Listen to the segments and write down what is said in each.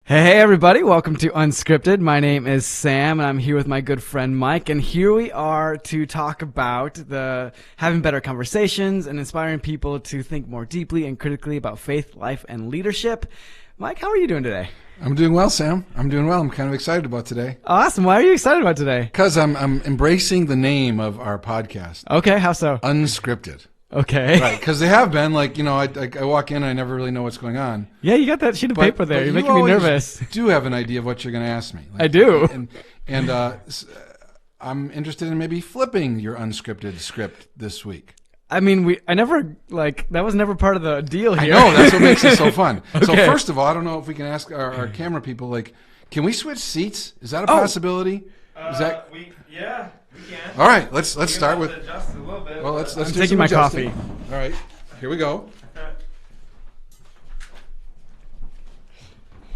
Hey everybody, welcome to Unscripted. My name is Sam and I'm here with my good friend Mike, and here we are to talk about the having better conversations and inspiring people to think more deeply and critically about faith, life, and leadership. Mike, how are you doing today? I'm doing well, Sam. I'm doing well. I'm kind of excited about today. Awesome. Why are you excited about today? Because I'm embracing the name of our podcast. Okay, how so? Unscripted. Okay. Right, because they have been, like, I walk in and I never really know what's going on. Yeah, you got that sheet of paper there. You're making me nervous. You do have an idea of what you're going to ask me. Like, I do. And I'm interested in maybe flipping your unscripted script this week. I mean, that was never part of the deal here. I know, that's what makes it so fun. Okay. So first of all, I don't know if we can ask our camera people, like, can we switch seats? Is that a possibility? Yeah, we can. All right, let's start with. Adjust a little bit. Well, let's I'm do taking some my adjusting. coffee. All right, here we go.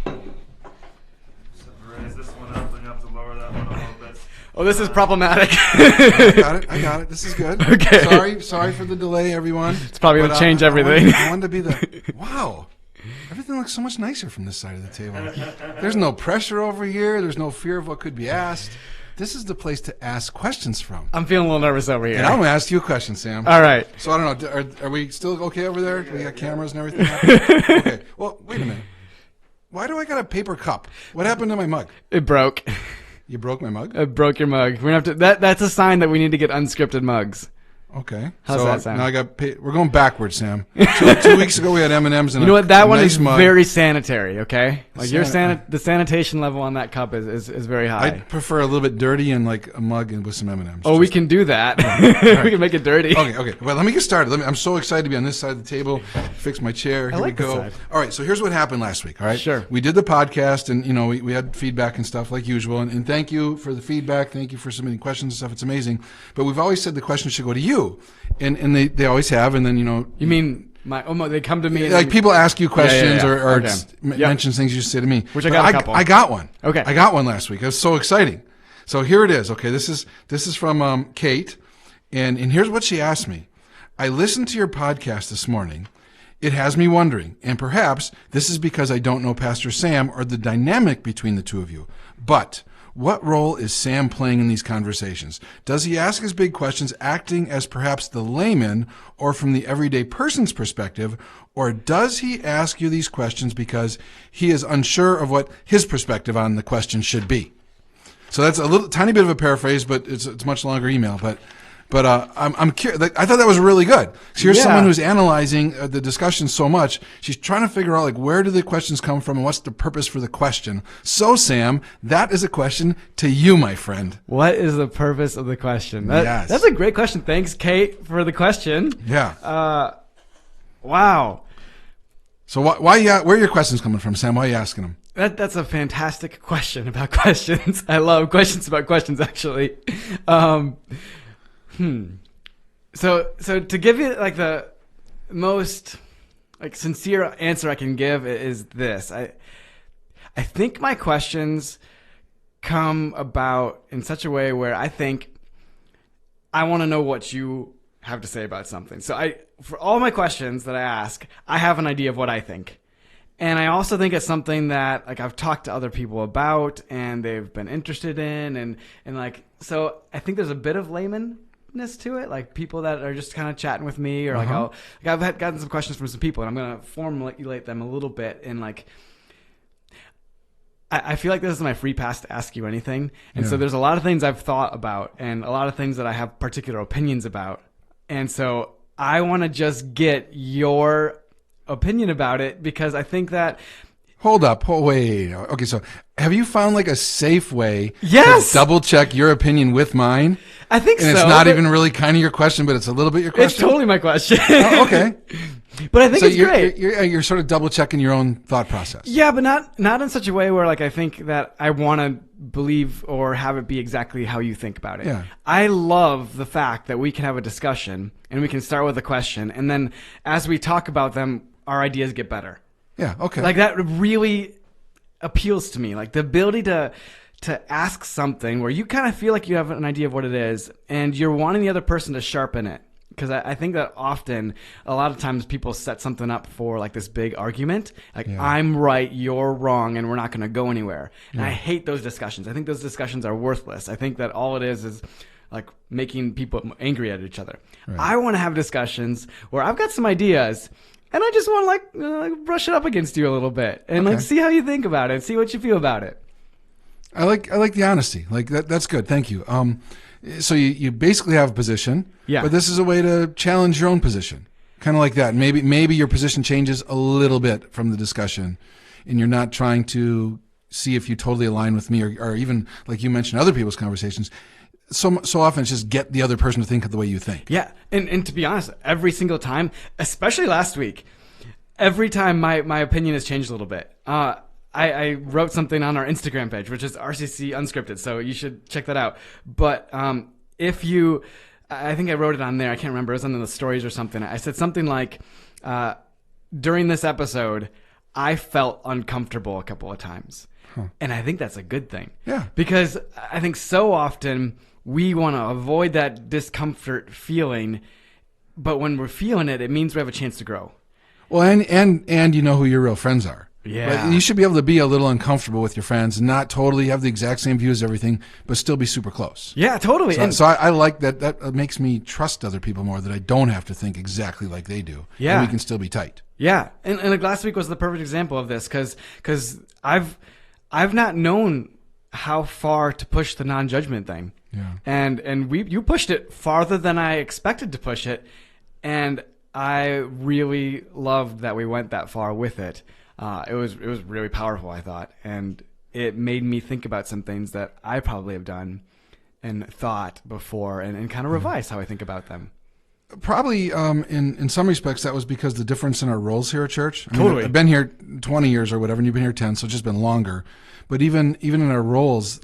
Raise this one up and you have to lower that one a little bit. Oh, this is problematic. I got it. This is good. Okay. Sorry for the delay, everyone. It's probably going to change everything. I wanted to be the. Wow. Everything looks so much nicer from this side of the table. There's no pressure over here. There's no fear of what could be asked. This is the place to ask questions from. I'm feeling a little nervous over here. And I'm going to ask you a question, Sam. All right. So I don't know. Are we still okay over there? Do we got cameras and everything? Okay. Well, wait a minute. Why do I got a paper cup? What happened to my mug? It broke. You broke my mug? It broke your mug. We're gonna have to. That's a sign that we need to get unscripted mugs. Okay. How's that sound? Now we're going backwards, Sam. 2 weeks ago we had M&Ms and You know what? That one nice is mug. very sanitary. Okay, like the Sanit- sanitation level on that cup is very high. I'd prefer a little bit dirty and like a mug and with some M&Ms. We can do that. We can make it dirty. Okay. Well, let me get started. I'm so excited to be on this side of the table. Fix my chair. Here like we this go. side. All right. So here's what happened last week. All right. Sure. We did the podcast, and we had feedback and stuff like usual. And thank you for the feedback. Thank you for submitting questions and stuff. It's amazing. But we've always said the questions should go to you, and they always have. And then You mean they come to me? like people ask you questions Yeah. or Okay. mention things you say to me. Which I But got a couple. I got one. Okay. I got one last week. It was so exciting. So here it is. Okay, this is from Kate, and here's what she asked me. I listened to your podcast this morning. It has me wondering, and perhaps this is because I don't know Pastor Sam or the dynamic between the two of you. But what role is Sam playing in these conversations? Does he ask his big questions acting as perhaps the layman or from the everyday person's perspective, or does he ask you these questions because he is unsure of what his perspective on the question should be? So that's a little tiny bit of a paraphrase, but it's a much longer email. But I'm curious. I thought that was really good. So here's someone who's analyzing the discussion so much. She's trying to figure out, like, where do the questions come from and what's the purpose for the question. So, Sam, that is a question to you, my friend. What is the purpose of the question? Yes. That's a great question. Thanks, Kate, for the question. Yeah. Wow. So where are your questions coming from, Sam? Why are you asking them? That's a fantastic question about questions. I love questions about questions, actually. So to give you like the most like sincere answer I can give is this. I think my questions come about in such a way where I think I want to know what you have to say about something. So for all my questions that I ask, I have an idea of what I think. And I also think it's something that like I've talked to other people about and they've been interested in and like, so I think there's a bit of laymaness to it, like people that are just kind of chatting with me or like I've gotten some questions from some people and I'm going to formulate them a little bit in like, I feel like this is my free pass to ask you anything. And so there's a lot of things I've thought about and a lot of things that I have particular opinions about. And so I want to just get your opinion about it because I think that Wait. Okay, so have you found like a safe way Yes! to double check your opinion with mine? I think And so. it's not but even really kind of your question, but it's a little bit your question? It's totally my question. Oh, okay. But I think So it's great. You're sort of double checking your own thought process. Yeah, but not in such a way where like I think that I want to believe or have it be exactly how you think about it. Yeah. I love the fact that we can have a discussion and we can start with a question and then as we talk about them, our ideas get better. Yeah, okay. Like that really appeals to me. Like the ability to ask something where you kind of feel like you have an idea of what it is and you're wanting the other person to sharpen it. because I think that often, a lot of times people set something up for like this big argument, like I'm right, you're wrong, and we're not going to go anywhere. And I hate those discussions. I think those discussions are worthless. I think that all it is like making people angry at each other. Right. I want to have discussions where I've got some ideas and I just want to like brush it up against you a little bit and like see how you think about it, see what you feel about it. I like the honesty. Like that's good. Thank you. So you basically have a position, but this is a way to challenge your own position. Kind of like that. Maybe your position changes a little bit from the discussion and you're not trying to see if you totally align with me or even like you mentioned other people's conversations. So often it's just get the other person to think of the way you think. Yeah. And to be honest, every single time, especially last week, every time my opinion has changed a little bit. I wrote something on our Instagram page, which is RCC Unscripted. So you should check that out. But I think I wrote it on there. I can't remember. It was on the stories or something. I said something like, during this episode, I felt uncomfortable a couple of times. And I think that's a good thing. Yeah. Because I think so often we want to avoid that discomfort feeling, but when we're feeling it, it means we have a chance to grow. Well, and you know who your real friends are. Yeah. But you should be able to be a little uncomfortable with your friends and not totally have the exact same views, everything, but still be super close. Yeah, totally. So I like that. That makes me trust other people more, that I don't have to think exactly like they do. Yeah. And we can still be tight. Yeah. And like last week was the perfect example of this because I've not known how far to push the non-judgment thing. Yeah. And you pushed it farther than I expected to push it. And I really loved that we went that far with it. It was really powerful, I thought. And it made me think about some things that I probably have done and thought before and kind of revise how I think about them. Probably in some respects that was because the difference in our roles here at church. Totally. I've been here 20 years or whatever, and you've been here 10, so it's just been longer. But even in our roles,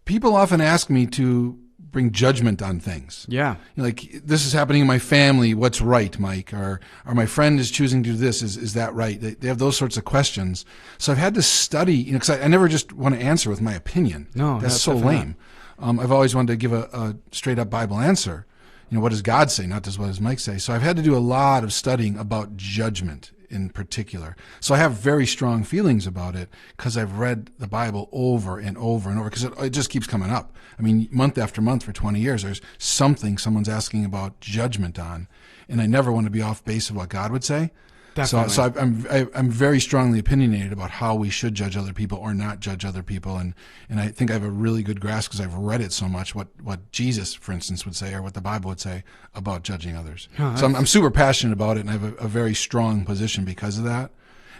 people often ask me to bring judgment on things. Yeah. Like, this is happening in my family. What's right, Mike? Or my friend is choosing to do this. Is that right? They have those sorts of questions. So I've had to study, because I never just want to answer with my opinion. No, that's so lame. I've always wanted to give a straight up Bible answer. What does God say? Not just what does Mike say. So I've had to do a lot of studying about judgment in particular. So I have very strong feelings about it because I've read the Bible over and over and over, because it just keeps coming up. I mean, month after month for 20 years, there's something someone's asking about judgment on, and I never want to be off base of what God would say. Definitely. So I'm very strongly opinionated about how we should judge other people or not judge other people, and I think I have a really good grasp because I've read it so much. What Jesus, for instance, would say, or what the Bible would say about judging others. So I'm super passionate about it, and I have a very strong position because of that.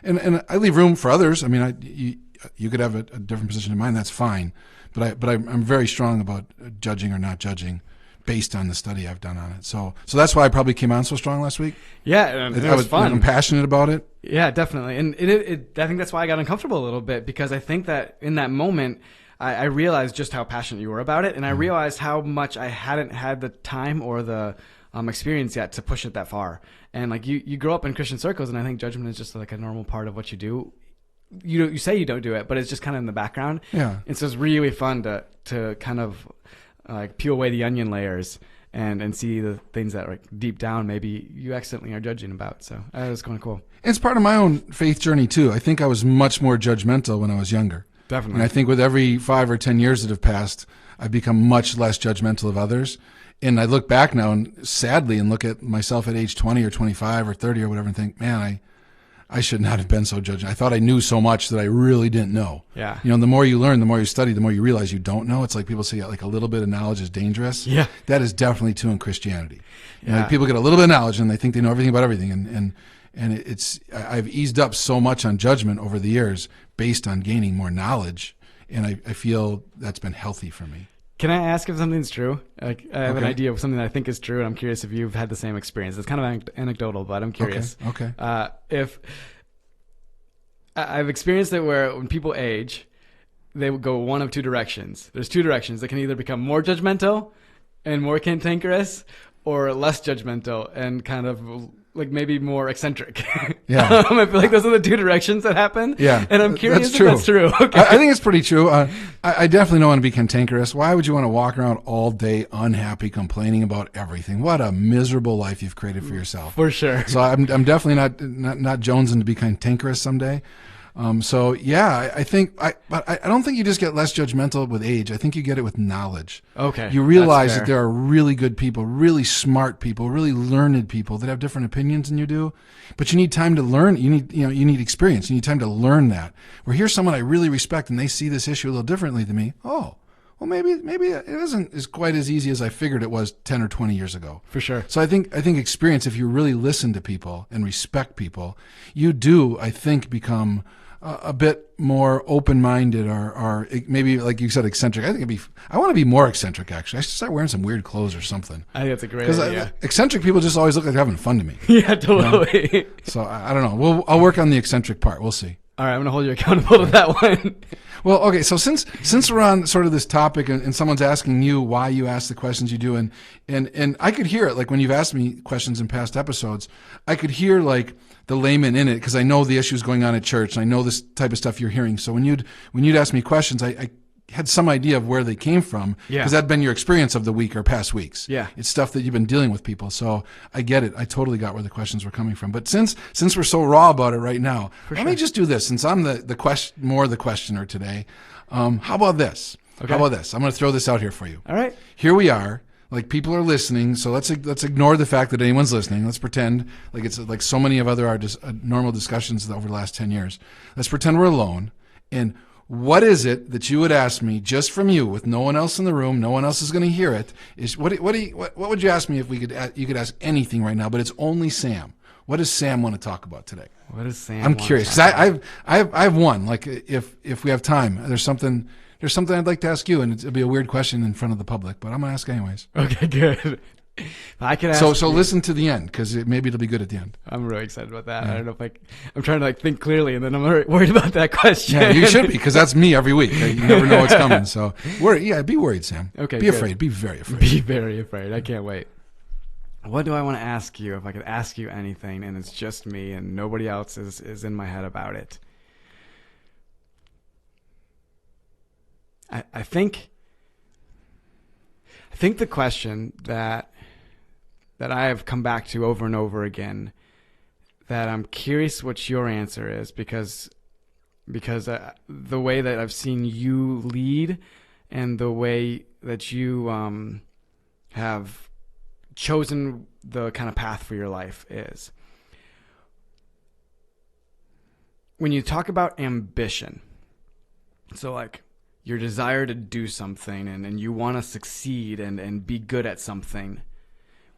And I leave room for others. I mean, you could have a different position in mine. That's fine, but I'm very strong about judging or not judging, based on the study I've done on it. So that's why I probably came on so strong last week. Yeah, it was fun. I'm passionate about it. Yeah, definitely. And I think that's why I got uncomfortable a little bit, because I think that in that moment, I realized just how passionate you were about it, and I realized how much I hadn't had the time or the experience yet to push it that far. And like you grow up in Christian circles, and I think judgment is just like a normal part of what you do. You say you don't do it, but it's just kind of in the background. Yeah. And so it's really fun to kind of like peel away the onion layers and see the things that like deep down maybe you accidentally are judging about. So that was kind of cool. It's part of my own faith journey too. I think I was much more judgmental when I was younger. Definitely. And I think with every 5 or 10 years that have passed, I've become much less judgmental of others. And I look back now and sadly and look at myself at age 20 or 25 or 30 or whatever and think, man, I should not have been so judgmental. I thought I knew so much that I really didn't know. Yeah. The more you learn, the more you study, the more you realize you don't know. It's like people say, like, a little bit of knowledge is dangerous. Yeah. That is definitely true in Christianity. Yeah. Like, people get a little bit of knowledge and they think they know everything about everything. And I've eased up so much on judgment over the years based on gaining more knowledge. And I feel that's been healthy for me. Can I ask if something's true? Like, I have an Okay. idea of something that I think is true, and I'm curious if you've had the same experience. It's kind of anecdotal, but I'm curious. Okay. If I've experienced it where when people age, they will go one of two directions. There's two directions. They can either become more judgmental and more cantankerous, or less judgmental and kind of like maybe more eccentric. Yeah. I feel like those are the two directions that happen. Yeah. And I'm curious That's if that's true. Okay. I think it's pretty true. I definitely don't want to be cantankerous. Why would you want to walk around all day unhappy, complaining about everything? What a miserable life you've created for yourself. For sure. So I'm definitely not jonesing to be cantankerous someday. So yeah, but I don't think you just get less judgmental with age. I think you get it with knowledge. Okay. You realize that's that fair. there are really good people, really smart people, really learned people that have different opinions than you do. But you need time to learn. You need experience. You need time to learn that. Where here's someone I really respect and they see this issue a little differently than me. Oh, well, maybe it isn't as quite as easy as I figured it was 10 or 20 years ago. For sure. So I think experience, if you really listen to people and respect people, you do, I think, become a bit more open-minded or maybe, like you said, eccentric. I want to be more eccentric, actually. I should start wearing some weird clothes or something. I think that's a great Because idea. eccentric people just always look like they're having fun to me. Yeah, totally. So I don't know. I'll work on the eccentric part. We'll see. All right, I'm going to hold you accountable to that one. Well, okay, so since we're on sort of this topic and someone's asking you why you ask the questions you do, and I could hear it, like when you've asked me questions in past episodes, I could hear like the layman in it because I know the issues going on at church and I know this type of stuff you're hearing. So when you'd ask me questions, I had some idea of where they came from Yeah. because that'd been your experience of the week or past weeks. Yeah. It's stuff that you've been dealing with people. So I get it. I totally got where the questions were coming from. But since we're so raw about it right now, let me just do this. Since I'm the questioner today, how about this? Okay. How about this? I'm going to throw this out here for you. All right. Here we are. Like people are listening, so let's ignore the fact that anyone's listening. Let's pretend like it's like so many of our normal discussions over the last 10 years. Let's pretend we're alone. And what is it that you would ask me just from you, with no one else in the room, no one else is going to hear it? Is what would you ask me if you could ask anything right now? But it's only Sam. What does Sam want to talk about today? What is Sam? I'm curious because I have one. Like if we have time, there's something I'd like to ask you, and it'll be a weird question in front of the public, but I'm gonna ask anyways. Okay, good. I can ask. So listen to the end because maybe it'll be good at the end. I'm really excited about that. Yeah. I don't know if I'm trying to think clearly, and then I'm worried about that question. Yeah, you should be because that's me every week. You never know what's coming. So be worried, Sam. Okay, be good. afraid. Be very afraid. Be very afraid. I can't wait. What do I want to ask you if I could ask you anything and it's just me and nobody else is in my head about it? I think the question that I have come back to over and over again, that I'm curious what your answer is, because the way that I've seen you lead and the way that you have chosen the kind of path for your life is, when you talk about ambition, so like your desire to do something and you want to succeed and be good at something,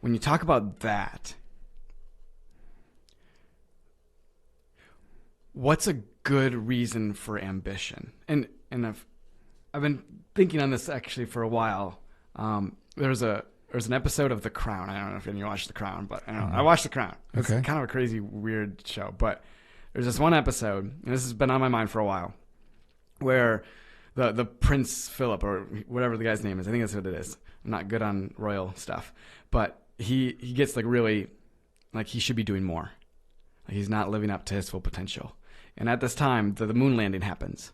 when you talk about that, what's a good reason for ambition? And I've been thinking on this actually for a while. There's an episode of The Crown. I don't know if anyone watched The Crown, but I watched The Crown. It's Okay. kind of a crazy, weird show. But there's this one episode, and this has been on my mind for a while, where the Prince Philip, or whatever the guy's name is, I think that's what it is. I'm not good on royal stuff, but he gets like really, like he should be doing more. Like he's not living up to his full potential. And at this time, the moon landing happens.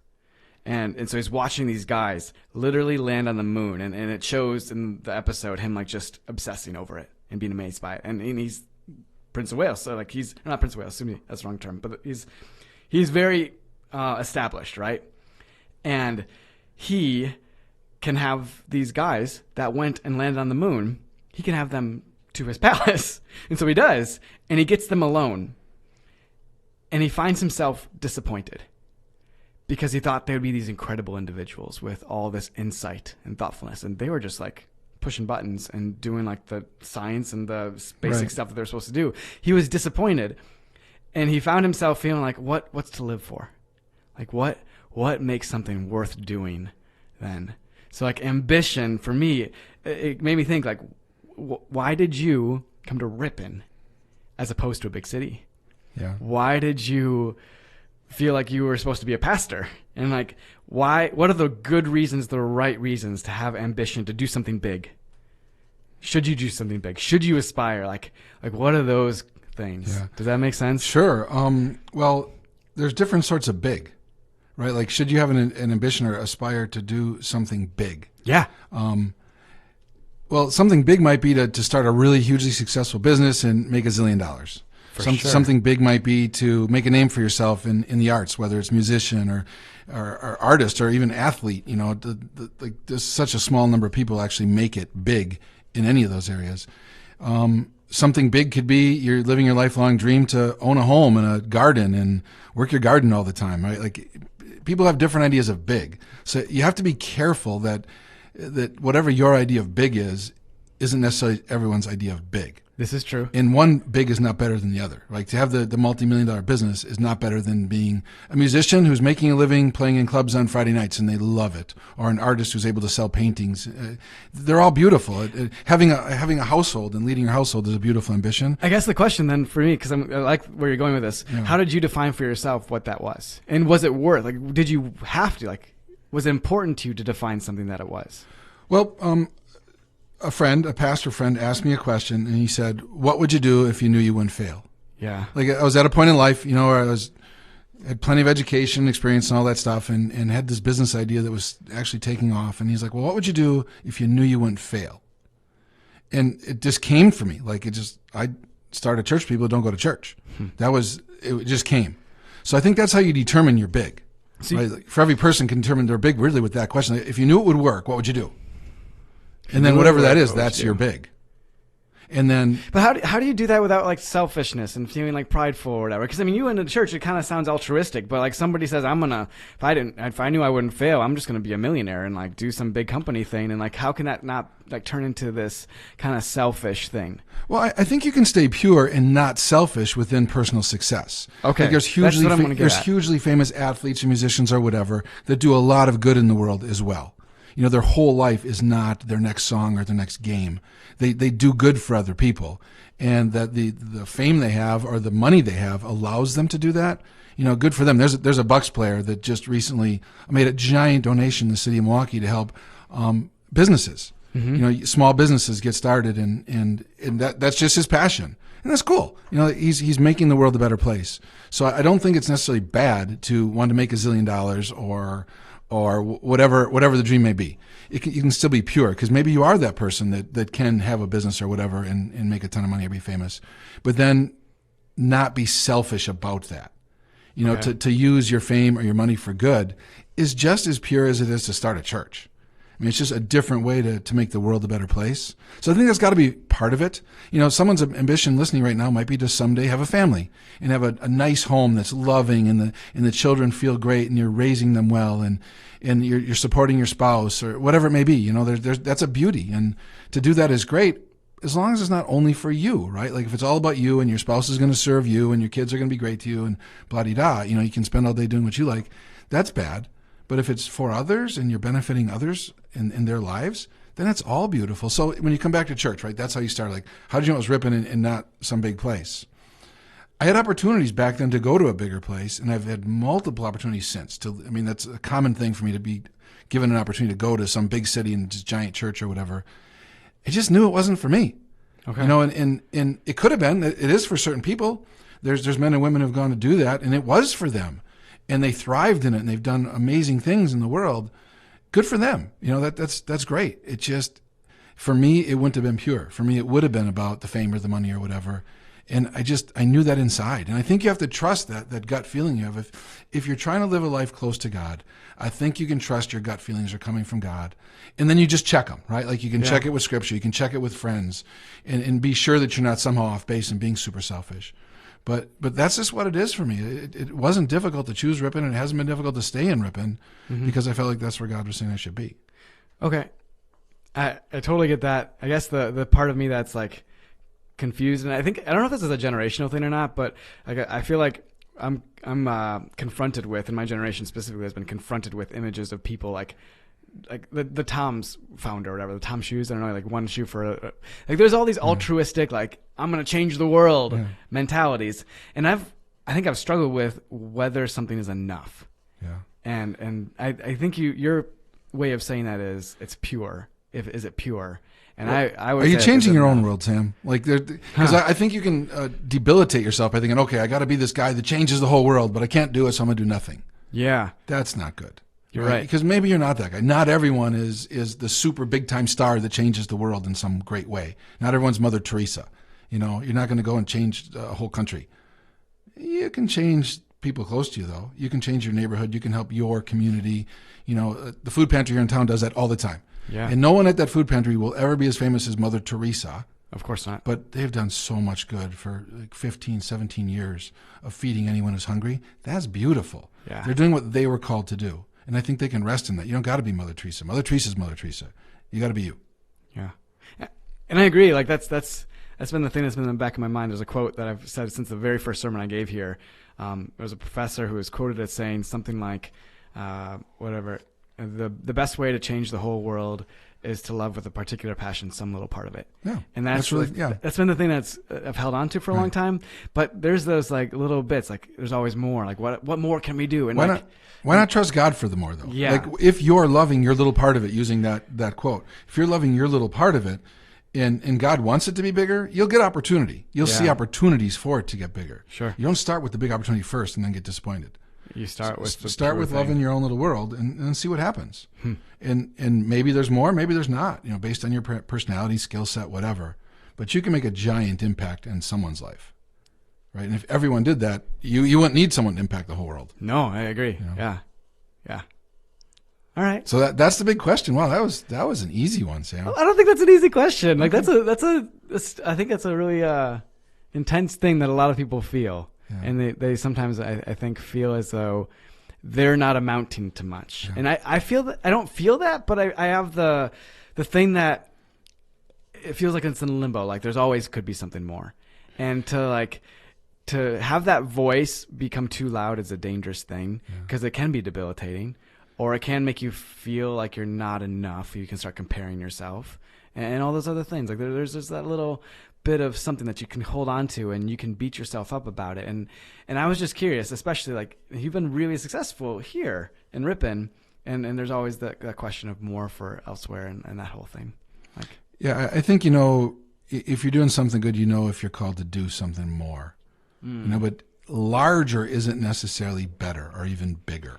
And so he's watching these guys literally land on the moon. And it shows in the episode him like just obsessing over it and being amazed by it. And he's Prince of Wales. So like he's not Prince of Wales, excuse me, that's the wrong term. But he's very established, right? And he can have these guys that went and landed on the moon, he can have them to his palace. And so he does. And he gets them alone. And he finds himself disappointed because he thought they would be these incredible individuals with all this insight and thoughtfulness. And they were just like pushing buttons and doing like the science and the basic Right. stuff that they're supposed to do. He was disappointed. And he found himself feeling like, what's to live for? Like what makes something worth doing then? So like ambition for me, it made me think like, why did you come to Ripon as opposed to a big city? Yeah. Why did you feel like you were supposed to be a pastor? And like, what are the good reasons, the right reasons to have ambition, to do something big? Should you do something big? Should you aspire? Like what are those things. Yeah. Does that make sense? Sure. Well, there's different sorts of big, right? Like, should you have an ambition or aspire to do something big? Yeah. Well, something big might be to start a really hugely successful business and make $1 zillion. Sure. Something big might be to make a name for yourself in the arts, whether it's musician or artist or even athlete. You know, like there's such a small number of people actually make it big in any of those areas. Something big could be you're living your lifelong dream to own a home and a garden and work your garden all the time, right? Like, people have different ideas of big. So you have to be careful that whatever your idea of big isn't necessarily everyone's idea of big. This is true. And one big is not better than the other. Like, to have the multi-million-dollar business is not better than being a musician who's making a living playing in clubs on Friday nights and they love it, or an artist who's able to sell paintings. They're all beautiful. Having a household and leading your household is a beautiful ambition. I guess the question then for me, because I like where you're going with this, how did you define for yourself what that was? And was it worth, like, did you have to, like, was it important to you to define something that it was? Well, a pastor friend, asked me a question, and he said, "What would you do if you knew you wouldn't fail?" Yeah. Like, I was at a point in life, where I had plenty of education, experience, and all that stuff, and had this business idea that was actually taking off. And he's like, "Well, what would you do if you knew you wouldn't fail?" And it just came for me. Like, I started a church. People don't go to church. It just came. So I think that's how you determine you're big. Right? Like, for every person can determine they're big really with that question. If you knew it would work, what would you do? And then whatever that is, that's your big. And then, but how do you do that without, like, selfishness and feeling like prideful or whatever? Because I mean, you in the church, it kind of sounds altruistic, but like somebody says, if I knew I wouldn't fail, I'm just gonna be a millionaire and like do some big company thing, and like, how can that not like turn into this kind of selfish thing? Well, I think you can stay pure and not selfish within personal success. Okay, like, there's hugely famous athletes or musicians or whatever that do a lot of good in the world as well. Their whole life is not their next song or their next game. They do good for other people, and that the fame they have or the money they have allows them to do that. Good for them. There's a Bucks player that just recently made a giant donation in the city of Milwaukee to help businesses. Mm-hmm. Small businesses get started, and that's just his passion, and that's cool. He's making the world a better place. So I don't think it's necessarily bad to want to make $1 zillion or whatever the dream may be. You can still be pure, because maybe you are that person that can have a business or whatever and make a ton of money or be famous, but then not be selfish about that. Okay. To use your fame or your money for good is just as pure as it is to start a church. I mean, it's just a different way to make the world a better place. So I think that's got to be part of it. Someone's ambition listening right now might be to someday have a family and have a nice home that's loving, and the children feel great, and you're raising them well, and you're supporting your spouse or whatever it may be. That's a beauty, and to do that is great, as long as it's not only for you, right? Like, if it's all about you and your spouse is going to serve you and your kids are going to be great to you and blah-de-da, you can spend all day doing what you like, that's bad. But if it's for others and you're benefiting others in their lives, then it's all beautiful. So when you come back to church, right, that's how you start. Like, how did you know it was Ripon and not some big place? I had opportunities back then to go to a bigger place, and I've had multiple opportunities since. That's a common thing for me to be given an opportunity to go to some big city and just giant church or whatever. I just knew it wasn't for me. Okay. And it could have been. It is for certain people. There's men and women who have gone to do that, and it was for them. And they thrived in it, and they've done amazing things in the world. Good for them. That's great. It just, for me, it wouldn't have been pure. For me, it would have been about the fame or the money or whatever. And I knew that inside. And I think you have to trust that gut feeling you have. If you're trying to live a life close to God, I think you can trust your gut feelings are coming from God. And then you just check them, right? Like, you can check it with Scripture. You can check it with friends, and be sure that you're not somehow off base and being super selfish. But that's just what it is for me. It wasn't difficult to choose Ripon, and it hasn't been difficult to stay in Ripon, because I felt like that's where God was saying I should be. Okay. I totally get that. I guess the part of me that's like confused, and I don't know if this is a generational thing or not, but I feel like I'm confronted with, and my generation specifically has been confronted with images of people like the Tom's founder or whatever, the Tom shoes. I don't know, like one shoe for like. There's all these altruistic, like, I'm gonna change the world mentalities, and I think I've struggled with whether something is enough. Yeah. And I think your way of saying that is it's pure. is it pure? And I would Are you say changing your own enough. world, Sam? Like, because I think you can debilitate yourself by thinking, okay, I got to be this guy that changes the whole world, but I can't do it, so I'm gonna do nothing. Yeah, That's not good. you're right. Because maybe you're not that guy. Not everyone is the super big time star that changes the world in some great way. Not everyone's Mother Teresa. You know, you're not going to go and change a whole country. You can change people close to you, though. You can change your neighborhood. You can help your community. You know, the food pantry here in town does that all the time. Yeah, And no one at that food pantry will ever be as famous as Mother Teresa, of course not. but they've done so much good for like 15, 17 years of feeding anyone who's hungry. That's beautiful. Yeah. They're doing what they were called to do. And I think they can rest in that. You don't got to be Mother Teresa. Mother Teresa's Mother Teresa. You got to be you. Yeah, and I agree. Like that's been the thing that's been in the back of my mind. There's a quote that I've said since the very first sermon I gave here. There was a professor who was quoted as saying something like, "Whatever, the best way to change the whole world is to love with a particular passion some little part of it." Yeah. And that's really, that's been the thing that's I've held on to for a long time. But there's those like little bits, like there's always more. Like what more can we do? And Why not trust God for the more, though? Yeah. Like, if you're loving your little part of it, using that quote, if you're loving your little part of it, and God wants it to be bigger, you'll get opportunity. You'll see opportunities for it to get bigger. Sure. You don't start with the big opportunity first and then get disappointed. You start with loving your own little world and see what happens. And maybe there's more, maybe there's not, you know, based on your personality, skill set, whatever. But you can make a giant impact in someone's life. Right? And if everyone did that, you wouldn't need someone to impact the whole world. No, I agree. You know? Yeah. All right. So that's the big question. Wow, that was an easy one, Sam. I don't think that's an easy question. Like I think that's a really intense thing that a lot of people feel, and they sometimes I think feel as though they're not amounting to much. And I feel that I don't feel that, but I have the thing that it feels like it's in limbo. Like there's always could be something more, and to have that voice become too loud is a dangerous thing because it can be debilitating, or it can make you feel like you're not enough. You can start comparing yourself and all those other things. Like there's just that little bit of something that you can hold on to and you can beat yourself up about it. And I was just curious, especially like you've been really successful here in Ripon, and there's always that question of more for elsewhere and that whole thing. Like, yeah, I think, you know, if you're doing something good, you know if you're called to do something more. You know, but larger isn't necessarily better or even bigger,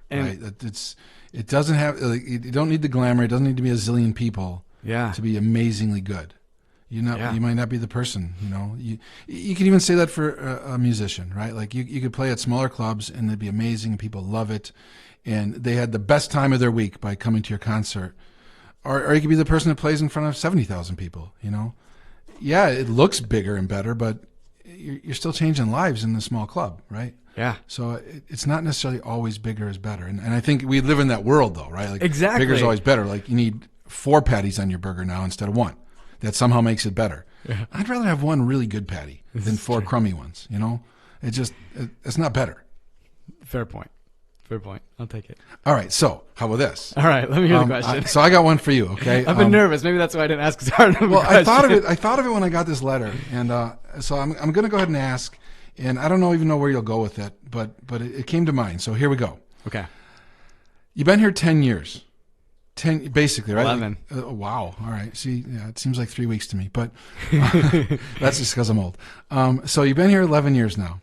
right? It doesn't have. Like, you don't need the glamour. It doesn't need to be a zillion people to be amazingly good. You might not be the person. You know, you can even say that for a musician, right? Like you could play at smaller clubs and they'd be amazing and people love it, and they had the best time of their week by coming to your concert. Or you could be the person that plays in front of 70,000 people. You know, yeah, it looks bigger and better, but you're still changing lives in the small club, right? yeah. So it's not necessarily always bigger is better. And I think we live in that world, though, right? Like, Exactly. bigger is always better. Like, you need 4 patties on your burger now instead of 1. That somehow makes it better. Yeah. I'd rather have 1 really good patty than 4 crummy ones, you know? It's not better. Fair point. I'll take it. All right, so how about this? All right, let me hear the question. So I got one for you, okay? I've been nervous. Maybe that's why I didn't ask as hard of a Well, question. I thought of it when I got this letter, and so I'm going to go ahead and ask, and I don't even know where you'll go with it, but it came to mind. So here we go. Okay. You've been here 10 years, basically, right? 11. Wow. All right. See, yeah, it seems like 3 weeks to me, but that's just because I'm old. So you've been here 11 years now.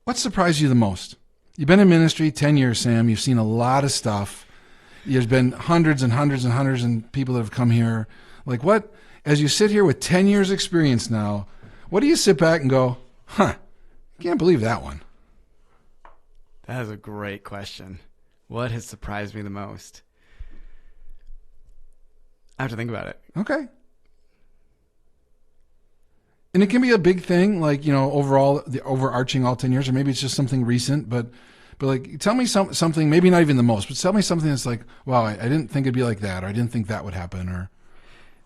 What surprised you the most? You've been in ministry 10 years, Sam. You've seen a lot of stuff. There's been hundreds and hundreds and hundreds of people that have come here. Like what, as you sit here with 10 years experience now, what do you sit back and go, I can't believe that one? That is a great question. What has surprised me the most? I have to think about it. Okay. And it can be a big thing, like, you know, overall, the overarching all 10 years, or maybe it's just something recent, but like, tell me something, maybe not even the most, but tell me something that's like, wow, I didn't think it'd be like that, or I didn't think that would happen, or...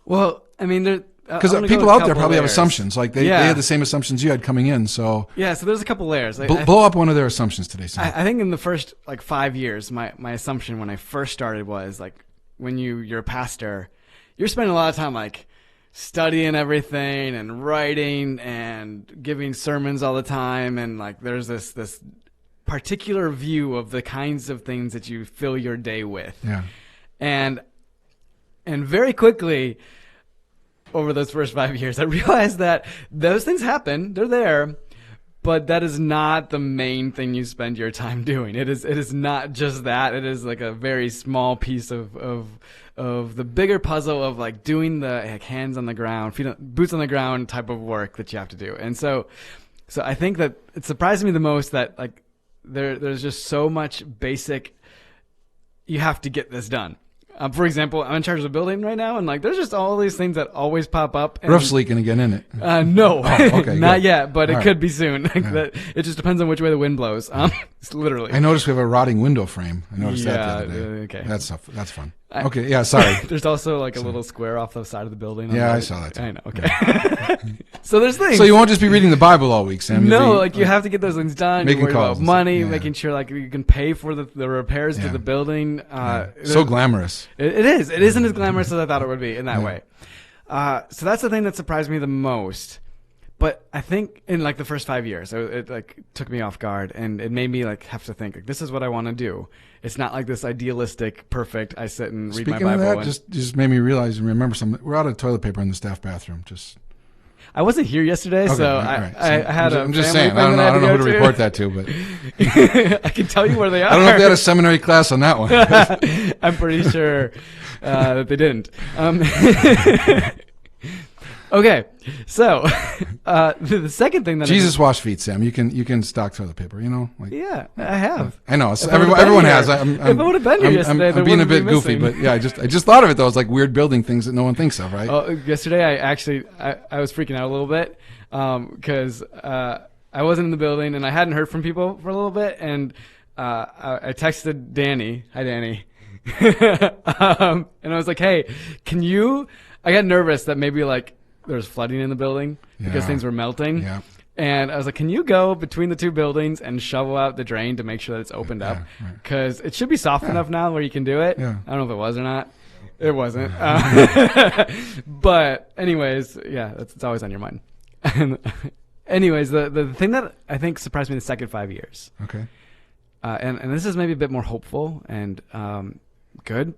Well, I mean, because people out there probably have assumptions, like they had the same assumptions you had coming in, so... Yeah, so there's a couple layers. Blow up one of their assumptions today, Sam. I think in the first, 5 years, my assumption when I first started was, like, when you're a pastor, you're spending a lot of time, like, studying everything and writing and giving sermons all the time, and like there's this particular view of the kinds of things that you fill your day with. Yeah. And very quickly over those first 5 years, I realized that those things happen. They're there. But that is not the main thing you spend your time doing. It is not just that. It is like a very small piece of the bigger puzzle of like doing the like hands on the ground, boots on the ground type of work that you have to do. And so I think that it surprised me the most that like there's just so much basic. You have to get this done. For example, I'm in charge of the building right now, and like there's just all these things that always pop up. And, Roof's leaking again, isn't it? No, okay, not good. yet, but All it right. could be soon. Like Yeah. that, it just depends on which way the wind blows. It's literally. I noticed we have a rotting window frame. I noticed that Yeah, the other day. okay. That's fun. Okay, yeah, sorry. There's also like a little square off the side of the building. Yeah, I saw that too. I know. Okay. So there's things. So you won't just be reading the Bible all week, Sam. You'll No, be, like you have to get those things done. You making worry calls about and money, stuff. Yeah. making sure like you can pay for the repairs to Yeah. the building. so glamorous. It is. It isn't as glamorous as I thought it would be in that Yeah. way. So that's the thing that surprised me the most. But I think in like the first 5 years, it like took me off guard, and it made me like have to think like, this is what I want to do. It's not like this idealistic, perfect. I sit and read Speaking my of Bible. that, just made me realize and remember something. We're out of toilet paper in the staff bathroom. Just I wasn't here yesterday, okay, so all right. I had I'm a just family saying. thing I that don't know had who to go report that to, but I can tell you where they are. I don't know if they had a seminary class on that one. I'm pretty sure that they didn't. Okay, so the second thing that Jesus washed feet, Sam. You can stock toilet paper. You know, like yeah, I have. I know. It's, If I would've been everyone here- has. if I would've been here yesterday, I'm there being a wouldn't be bit goofy, missing. but yeah, I just thought of it though. It's like weird building things that no one thinks of, right? Yesterday I was freaking out a little bit because I wasn't in the building and I hadn't heard from people for a little bit, and I texted Danny. Hi, Danny. And I was like, hey, can you? I got nervous that maybe like there was flooding in the building because Yeah. things were melting. Yeah. And I was like, can you go between the two buildings and shovel out the drain to make sure that it's opened up? Yeah, right. Because it should be soft enough now where you can do it. Yeah. I don't know if it was or not. It wasn't. But anyways, yeah, it's always on your mind. Anyways, the thing that I think surprised me the second 5 years, Okay. and this is maybe a bit more hopeful and good,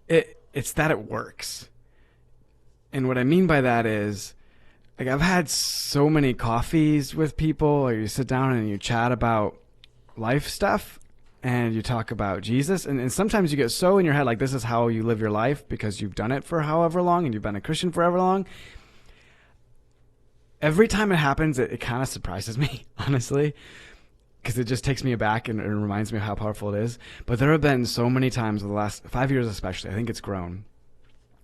it's that it works. And what I mean by that is, like, I've had so many coffees with people, or you sit down and you chat about life stuff, and you talk about Jesus, and sometimes you get so in your head, like, this is how you live your life because you've done it for however long, and you've been a Christian forever long. Every time it happens, it kind of surprises me, honestly, because it just takes me aback and it reminds me of how powerful it is. But there have been so many times over the last 5 years especially, I think it's grown,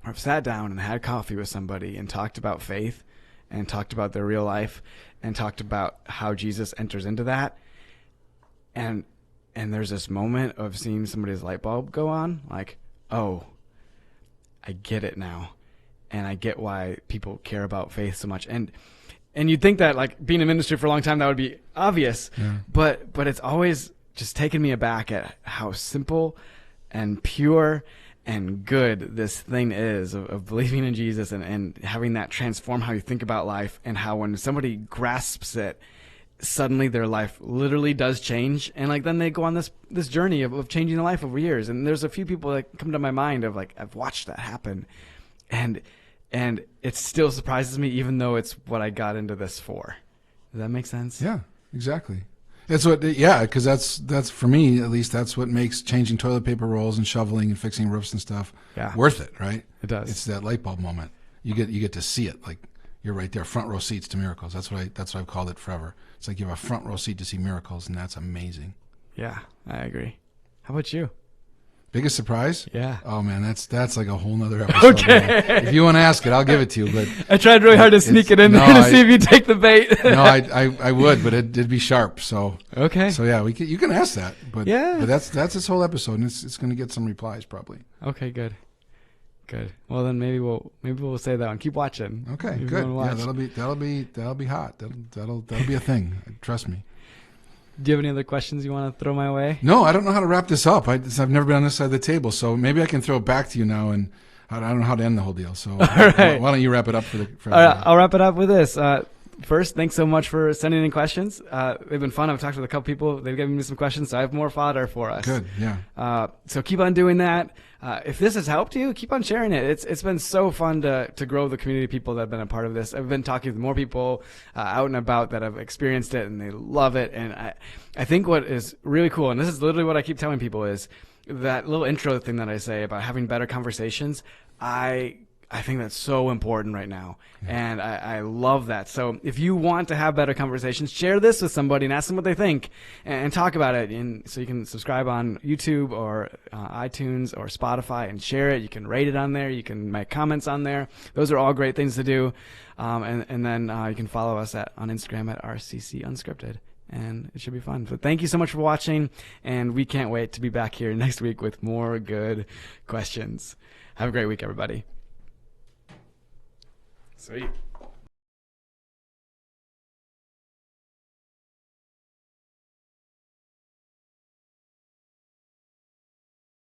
I've sat down and had coffee with somebody and talked about faith and talked about their real life and talked about how Jesus enters into that. And there's this moment of seeing somebody's light bulb go on, like, oh, I get it now. And I get why people care about faith so much. And you'd think that, like, being in ministry for a long time, that would be obvious. Yeah. But it's always just taken me aback at how simple and pure and good this thing is of believing in Jesus and having that transform how you think about life, and how when somebody grasps it, suddenly their life literally does change. And like then they go on this journey of changing their life over years. And there's a few people that come to my mind of like, I've watched that happen. And it still surprises me, even though it's what I got into this for. Does that make sense? Yeah, exactly. That's what. Yeah, because that's for me at least. That's what makes changing toilet paper rolls and shoveling and fixing roofs and stuff worth it, right? It does. It's that light bulb moment. You get to see it. Like you're right there, front row seats to miracles. That's what I've called it forever. It's like you have a front row seat to see miracles, and that's amazing. Yeah, I agree. How about you? Biggest surprise? Yeah. Oh man, that's like a whole nother episode. Okay. Man. If you want to ask it, I'll give it to you. But I tried really hard to sneak it in there to see if you take the bait. No, I would, but it'd be sharp. So okay. So yeah, you can ask that. But yeah. But that's this whole episode, and it's going to get some replies probably. Okay, good. Well, then maybe we'll say that one. Keep watching. Okay, if good. you wanna Yeah, watch. that'll be hot. That'll be a thing. Trust me. Do you have any other questions you want to throw my way? No, I don't know how to wrap this up. I've never been on this side of the table, so maybe I can throw it back to you now, and I don't know how to end the whole deal. So right. why don't you wrap it up for All right, I'll wrap it up with this. first, thanks so much for sending in questions. They've been fun. I've talked with a couple people. They've given me some questions, so I have more fodder for us. Good, yeah. So keep on doing that. If this has helped you, keep on sharing it. It's been so fun to grow the community of people that have been a part of this. I've been talking with more people out and about that have experienced it, and they love it. And I think what is really cool, and this is literally what I keep telling people, is that little intro thing that I say about having better conversations. I think that's so important right now, and I love that. So if you want to have better conversations, share this with somebody and ask them what they think, and talk about it. And so you can subscribe on YouTube or iTunes or Spotify and share it. You can rate it on there. You can make comments on there. Those are all great things to do. And then you can follow us on Instagram at RCC Unscripted. And it should be fun. So thank you so much for watching, and we can't wait to be back here next week with more good questions. Have a great week, everybody. Sweet.